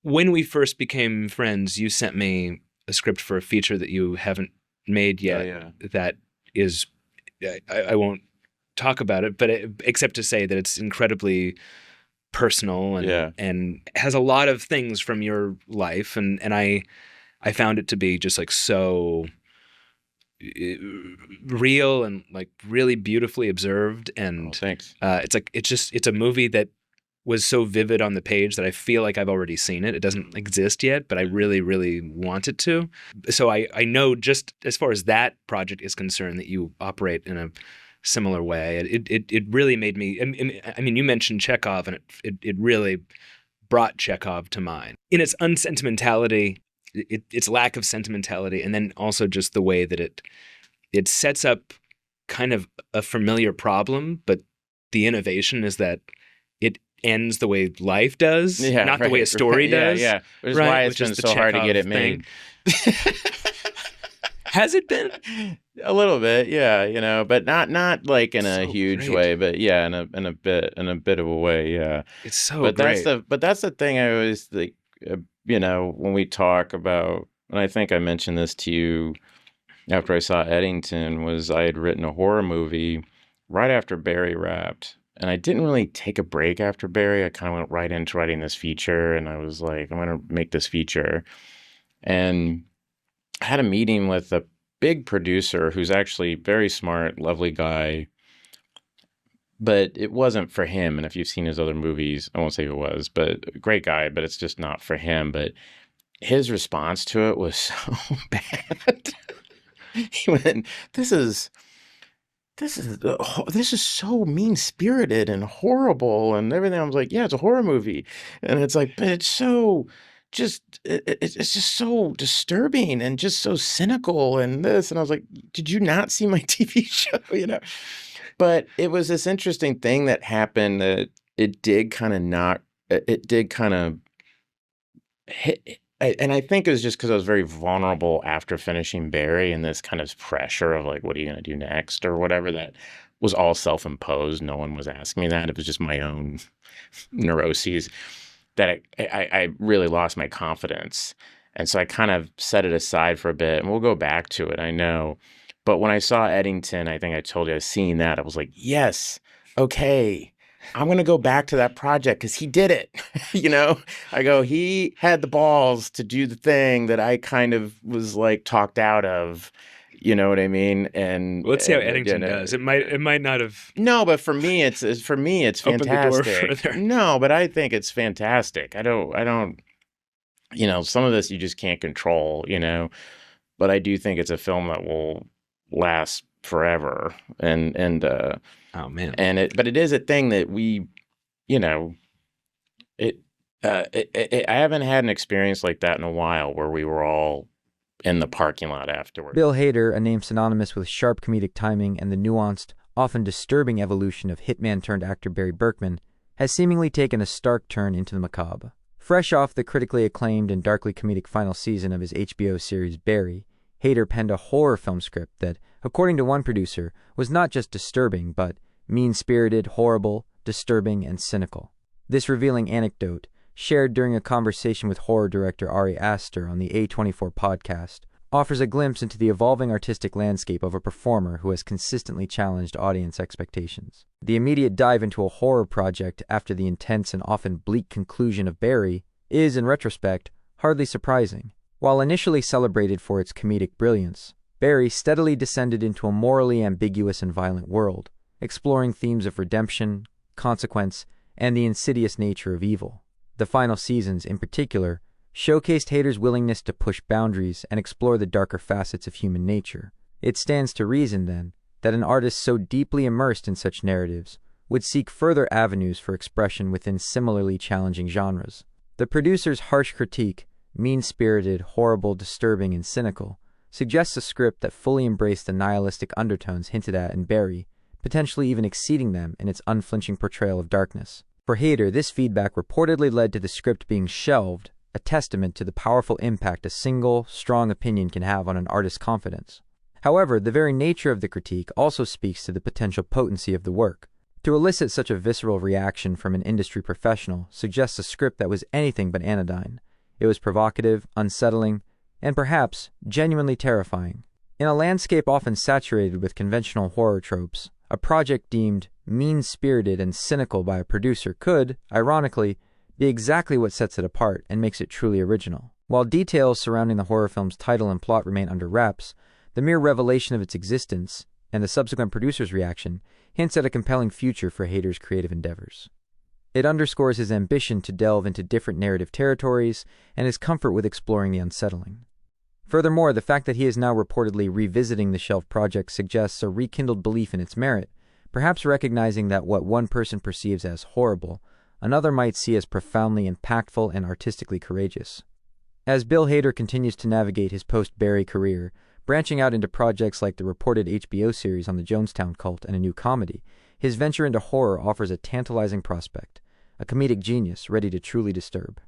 when we first became friends, you sent me a script for a feature that you haven't made Oh yet. yeah. That is, I won't talk about it, but except to say that it's incredibly personal Yeah. and has a lot of things from your life, and I found it to be just like so real and like really beautifully observed, Oh, and thanks. it's a movie that was so vivid on the page that I feel like I've already seen it. It doesn't exist yet, but I really, really want it to. So I know, just as far as that project is concerned, that you operate in a similar way. It really made me. I mean, you mentioned Chekhov, and it really brought Chekhov to mind in its unsentimentality, its lack of sentimentality, and then also just the way that it sets up kind of a familiar problem, but the innovation is that it ends the way life does, Yeah, not the way a right, story right. Yeah, does, yeah. Which is right? why it's Which is been the so hard to get Chekhov it thing. made. Has it been? A little bit, yeah, but not like in a So huge great. way, but yeah, in a bit of a way, yeah. It's so But that's great. the thing I always like, when we talk about, and I think I mentioned this to you after I saw Eddington, was I had written a horror movie right after Barry wrapped. And I didn't really take a break after Barry. I kind of went right into writing this feature, and I was like, I'm going to make this feature. And I had a meeting with a big producer who's actually very smart, lovely guy, but it wasn't for him. And if you've seen his other movies, I won't say who it was, but a great guy, but it's just not for him. But his response to it was so bad. He went, this is so mean spirited and horrible and everything. I was like, yeah, it's a horror movie, and it's like, but it's so it's just so disturbing and just so cynical and this. And I was like, did you not see my TV show? But it was this interesting thing that happened that it did kind of hit. And I think it was just because I was very vulnerable after finishing Barry, and this kind of pressure of like, what are you going to do next or whatever, that was all self-imposed. No one was asking me that. It was just my own neuroses that I really lost my confidence. And so I kind of set it aside for a bit, and we'll go back to it, I know. But when I saw Eddington, I think I told you I was seeing that. I was like, yes, okay, I'm going to go back to that project because he did it. I go, he had the balls to do the thing that I kind of was like talked out of. You know what I mean? And Let's see how Eddington does. It might not have no, but for me, it's opened the door fantastic. further. No, but I think it's fantastic. I don't. Some of this you just can't control. But I do think it's a film that will last forever. Oh man. But it is a thing that we, you know, it. I haven't had an experience like that in a while where we were all in the parking lot afterward. Bill Hader, a name synonymous with sharp comedic timing and the nuanced, often disturbing evolution of hitman-turned-actor Barry Berkman, has seemingly taken a stark turn into the macabre. Fresh off the critically acclaimed and darkly comedic final season of his HBO series Barry, Hader penned a horror film script that, according to one producer, was not just disturbing, but mean-spirited, horrible, disturbing, and cynical. This revealing anecdote, shared during a conversation with horror director Ari Aster on the A24 podcast, offers a glimpse into the evolving artistic landscape of a performer who has consistently challenged audience expectations. The immediate dive into a horror project after the intense and often bleak conclusion of Barry is, in retrospect, hardly surprising. While initially celebrated for its comedic brilliance, Barry steadily descended into a morally ambiguous and violent world, exploring themes of redemption, consequence, and the insidious nature of evil. The final seasons, in particular, showcased Hader's willingness to push boundaries and explore the darker facets of human nature. It stands to reason, then, that an artist so deeply immersed in such narratives would seek further avenues for expression within similarly challenging genres. The producer's harsh critique, mean-spirited, horrible, disturbing, and cynical, suggests a script that fully embraced the nihilistic undertones hinted at in Barry, potentially even exceeding them in its unflinching portrayal of darkness. For Hader, this feedback reportedly led to the script being shelved, a testament to the powerful impact a single, strong opinion can have on an artist's confidence. However, the very nature of the critique also speaks to the potential potency of the work. To elicit such a visceral reaction from an industry professional suggests a script that was anything but anodyne, It was provocative, unsettling, and perhaps genuinely terrifying. In a landscape often saturated with conventional horror tropes, a project deemed mean-spirited and cynical by a producer could, ironically, be exactly what sets it apart and makes it truly original. While details surrounding the horror film's title and plot remain under wraps, the mere revelation of its existence and the subsequent producer's reaction hints at a compelling future for Hader's creative endeavors. It underscores his ambition to delve into different narrative territories and his comfort with exploring the unsettling. Furthermore, the fact that he is now reportedly revisiting the shelved project suggests a rekindled belief in its merit, perhaps recognizing that what one person perceives as horrible, another might see as profoundly impactful and artistically courageous. As Bill Hader continues to navigate his post-Barry career, branching out into projects like the reported HBO series on the Jonestown cult and a new comedy, his venture into horror offers a tantalizing prospect, a comedic genius ready to truly disturb.